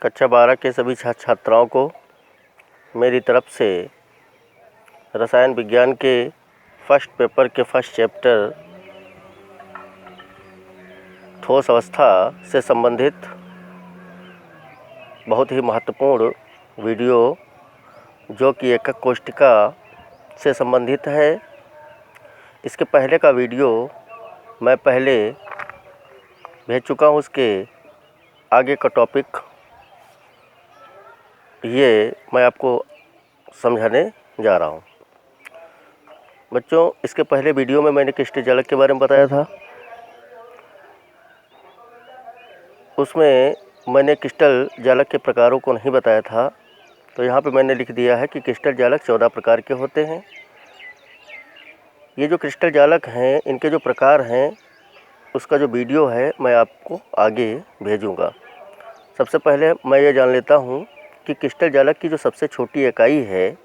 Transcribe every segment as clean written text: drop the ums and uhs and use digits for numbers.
कक्षा 12 के सभी छात्र छात्राओं को मेरी तरफ से रसायन विज्ञान के फर्स्ट पेपर के फर्स्ट चैप्टर ठोस अवस्था से संबंधित बहुत ही महत्वपूर्ण वीडियो जो कि एकक कोष्ठिका से संबंधित है। इसके पहले का वीडियो मैं पहले भेज चुका हूँ। उसके आगे का टॉपिक ये मैं आपको समझाने जा रहा हूँ। बच्चों, इसके पहले वीडियो में मैंने क्रिस्टल जालक के बारे में बताया था। उसमें मैंने क्रिस्टल जालक के प्रकारों को नहीं बताया था, तो यहाँ पे मैंने लिख दिया है कि क्रिस्टल जालक 14 प्रकार के होते हैं। ये जो क्रिस्टल जालक हैं, इनके जो प्रकार हैं, उसका जो वीडियो है मैं आपको आगे भेजूँगा। सबसे पहले मैं ये जान लेता हूँ कि क्रिस्टल जालक की जो सबसे छोटी इकाई है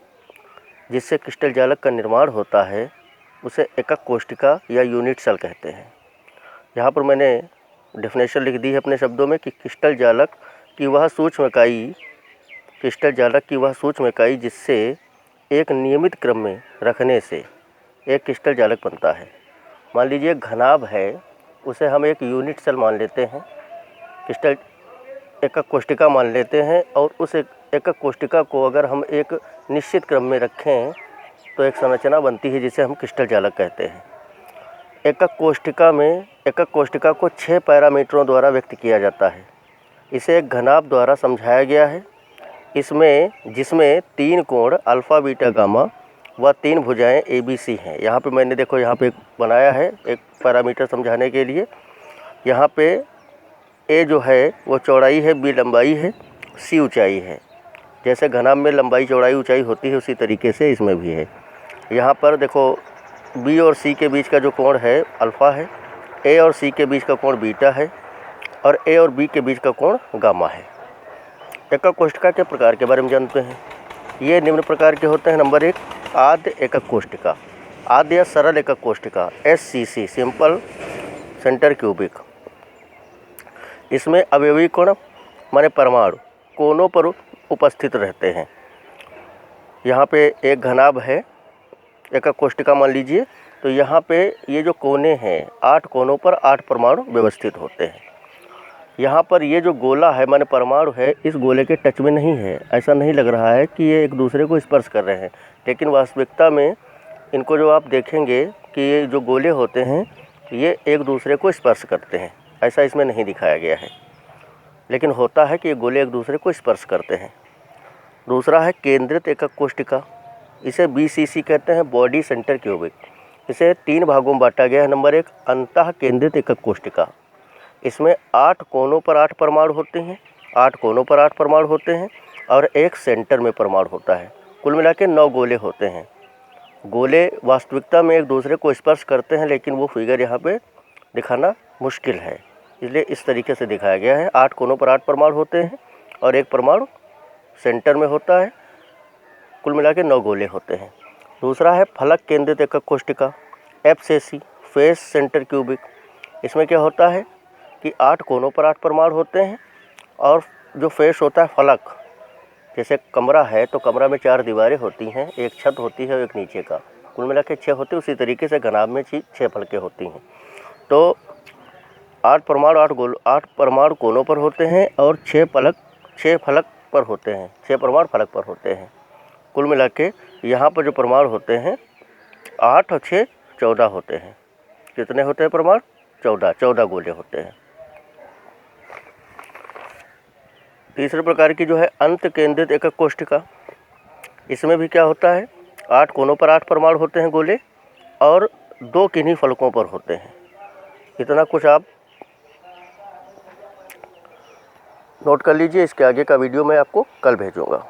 जिससे क्रिस्टल जालक का निर्माण होता है, उसे एकक कोष्ठिका या यूनिट सेल कहते हैं। यहाँ पर मैंने डेफिनेशन लिख दी है अपने शब्दों में कि क्रिस्टल जालक की वह सूक्ष्म इकाई जिससे एक नियमित क्रम में रखने से एक क्रिस्टल जालक बनता है। मान लीजिए घनाभ है, उसे हम एक यूनिट सेल मान लेते हैं, क्रिस्टल एकक कोष्ठिका मान लेते हैं, और उस एकक कोष्ठिका को अगर हम एक निश्चित क्रम में रखें तो एक संरचना बनती है जिसे हम क्रिस्टल जालक कहते हैं। एकक कोष्ठिका को 6 पैरामीटरों द्वारा व्यक्त किया जाता है। इसे एक घनाभ द्वारा समझाया गया है, जिसमें 3 कोण अल्फ़ा बीटा गामा व 3 भुजाएं ABC हैं। यहाँ पे मैंने देखो यहाँ पे बनाया है एक पैरामीटर समझाने के लिए। यहाँ पे A जो है वो चौड़ाई है, B लंबाई है, C ऊंचाई है। जैसे घनाभ में लंबाई चौड़ाई ऊंचाई होती है, उसी तरीके से इसमें भी है। यहाँ पर देखो B और C के बीच का जो कोण है अल्फ़ा है, A और C के बीच का कोण बीटा है, और A और B के बीच का कोण गामा है। एकक कोष्ठिका के प्रकार के बारे में जानते हैं। ये निम्न प्रकार के होते हैं। नंबर 1, आद्य एकक कोष्ठिका, आद्य या सरल एकक कोष्ठिका SCC, सिंपल सेंटर क्यूबिक। इसमें अवयवी कोण माने परमाणु कोनों पर उपस्थित रहते हैं। यहाँ पे एक घनाभ है, एकक कोष्ठिका मान लीजिए, तो यहाँ पे ये जो कोने हैं 8 कोनों पर 8 परमाणु व्यवस्थित होते हैं। यहाँ पर ये जो गोला है माने परमाणु है, इस गोले के टच में नहीं है। ऐसा नहीं लग रहा है कि ये एक दूसरे को स्पर्श कर रहे हैं, लेकिन वास्तविकता में इनको जो आप देखेंगे कि ये जो गोले होते हैं ये एक दूसरे को स्पर्श करते हैं। ऐसा इसमें नहीं दिखाया गया है, लेकिन होता है कि ये गोले एक दूसरे को स्पर्श करते हैं। दूसरा है केंद्रित एकक कोष्ठिका, इसे BCC कहते हैं, बॉडी सेंटर क्यूबिक। इसे 3 भागों में बांटा गया है। नंबर 1, अंतः केंद्रित एकक कोष्ठिका। इसमें 8 कोनों पर 8 परमाणु होते हैं, 8 कोनों पर 8 परमाणु होते हैं, और एक सेंटर में परमाणु होता है। कुल मिला के 9 गोले होते हैं। गोले वास्तविकता में एक दूसरे को स्पर्श करते हैं, लेकिन वो फिगर यहाँ पे दिखाना मुश्किल है, इसलिए इस तरीके से दिखाया गया है। 8 कोनों पर 8 परमाणु होते हैं और एक परमाणु सेंटर में होता है। कुल मिला के 9 गोले होते हैं। दूसरा है फलक केंद्रित एकक कोष्ठिका FCC, फेस सेंटर क्यूबिक। इसमें क्या होता है कि 8 कोनों पर 8 परमाणु होते हैं, और जो फेस होता है फलक, जैसे कमरा है तो कमरा में 4 दीवारें होती हैं, एक छत होती है और एक नीचे का, कुल मिला के 6 होते हैं। उसी तरीके से घनाभ में 6 फलकें होती हैं। तो 8 परमाणु कोनों पर होते हैं और 6 फलक पर होते हैं, 6 परमाणु फलक पर होते हैं। कुल मिला के यहाँ पर जो परमाणु होते हैं 8 और 6 14 होते हैं। कितने होते हैं परमाणु? 14 गोले होते हैं। तीसरे प्रकार की जो है अंत केंद्रित एकक कोष्ठिका, इसमें भी क्या होता है, 8 कोनों पर 8 परमाणु होते हैं गोले, और 2 किन्हीं फलकों पर होते हैं। इतना कुछ आप नोट कर लीजिए। इसके आगे का वीडियो मैं आपको कल भेजूँगा।